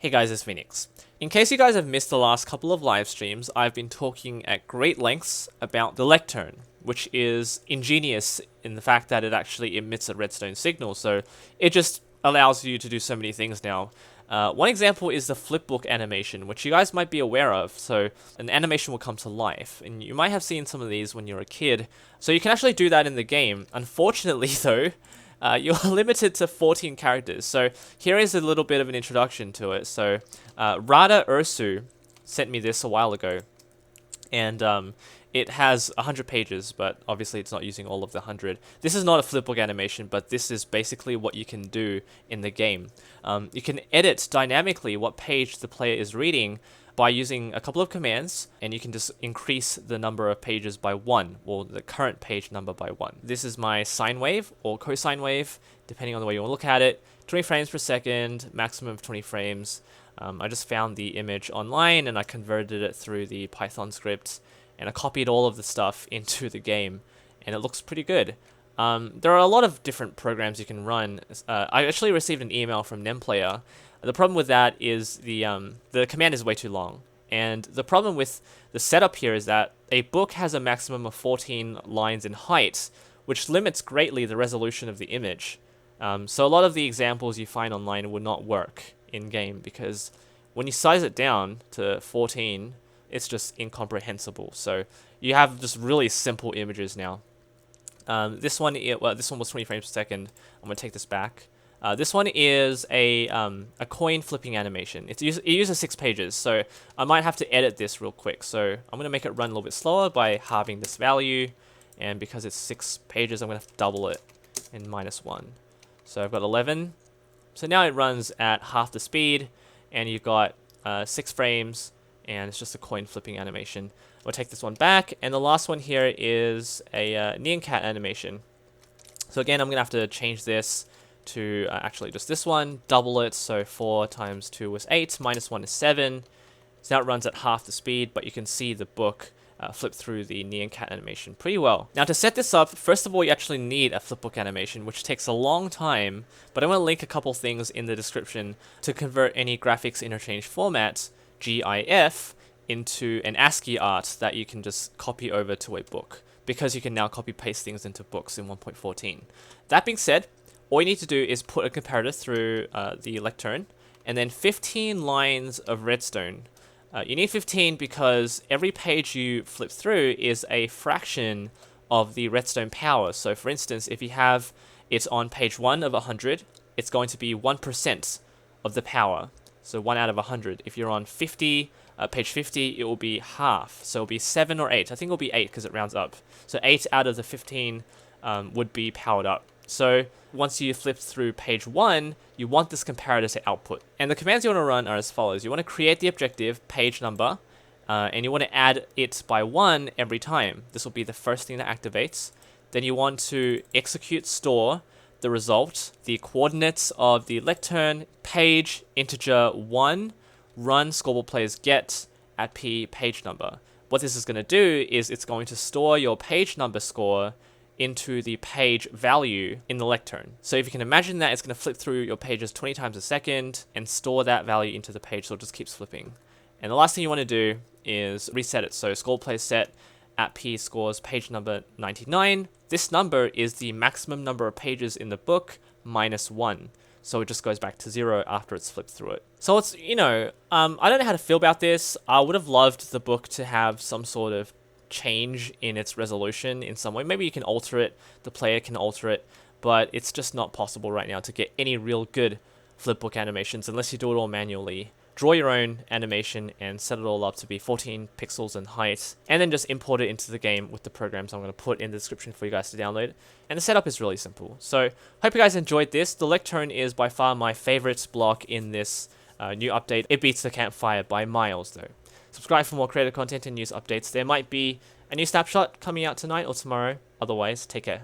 Hey guys, it's Phoenix. In case you guys have missed the last couple of live streams, I've been talking at great lengths about the Lectern, which is ingenious in the fact that it actually emits a redstone signal, so it just allows you to do so many things now. One example is the flipbook animation, which you guys might be aware of. So an animation will come to life, and you might have seen some of these when you were a kid. So you can actually do that in the game. Unfortunately though, you're limited to 14 characters. So here is a little bit of an introduction to it. So Rada Ursu sent me this a while ago, and it has 100 pages, but obviously it's not using all of the 100. This is not a flipbook animation, but this is basically what you can do in the game. You can edit dynamically what page the player is reading by using a couple of commands, and you can just increase the number of pages by 1, or the current page number by 1. This is my sine wave, or cosine wave, depending on the way you want to look at it. 20 frames per second, maximum of 20 frames. I just found the image online, and I converted it through the Python script, and I copied all of the stuff into the game, and it looks pretty good. There are a lot of different programs you can run. I actually received an email from NemPlayer. The problem with that is the command is way too long. And the problem with the setup here is that a book has a maximum of 14 lines in height, which limits greatly the resolution of the image. So a lot of the examples you find online would not work in-game, because when you size it down to 14, it's just incomprehensible. So you have just really simple images now. This one was 20 frames per second. I'm going to take this back. This one is a coin flipping animation. It uses 6 pages, so I might have to edit this real quick. So I'm going to make it run a little bit slower by halving this value, and because it's 6 pages, I'm going to have to double it in -1. So I've got 11. So now it runs at half the speed, and you've got 6 frames, and it's just a coin flipping animation. We'll take this one back, and the last one here is a Nyan Cat animation. So again, I'm going to have to change this to actually just this one, double it, so 4 times 2 was 8, -1 is 7. So now it runs at half the speed, but you can see the book flip through the Nyan Cat animation pretty well. Now to set this up, first of all, you actually need a flipbook animation, which takes a long time, but I'm going to link a couple things in the description to convert any graphics interchange format, GIF, into an ASCII art that you can just copy over to a book, because you can now copy paste things into books in 1.14. That being said, all you need to do is put a comparator through the Lectern, and then 15 lines of redstone. You need 15 because every page you flip through is a fraction of the redstone power. So for instance, if you have it on page 1 of 100, it's going to be 1% of the power. So 1 out of 100. If you're on 50, page 50, it will be half. So it'll be 7 or 8. I think it'll be 8 because it rounds up. So 8 out of the 15 would be powered up. So once you flip through page 1, you want this comparator to output. And the commands you want to run are as follows. You want to create the objective page number, and you want to add it by 1 every time. This will be the first thing that activates. Then you want to execute store the result, the coordinates of the Lectern, page, integer 1, run Cobalt players get at p page number. What this is going to do is it's going to store your page number score into the page value in the Lectern. So if you can imagine that, it's going to flip through your pages 20 times a second and store that value into the page, so it just keeps flipping. And the last thing you want to do is reset it. So Cobalt players set at p scores page number 99. This number is the maximum number of pages in the book -1. So it just goes back to 0 after it's flipped through it. So it's, I don't know how to feel about this. I would have loved the book to have some sort of change in its resolution in some way. Maybe you can alter it, the player can alter it, but it's just not possible right now to get any real good flipbook animations unless you do it all manually. Draw your own animation and set it all up to be 14 pixels in height, and then just import it into the game with the programs I'm going to put in the description for you guys to download. And the setup is really simple. So hope you guys enjoyed this. The Lectern is by far my favorite block in this new update. It beats the Campfire by miles though. Subscribe for more creator content and news updates. There might be a new snapshot coming out tonight or tomorrow. Otherwise, take care.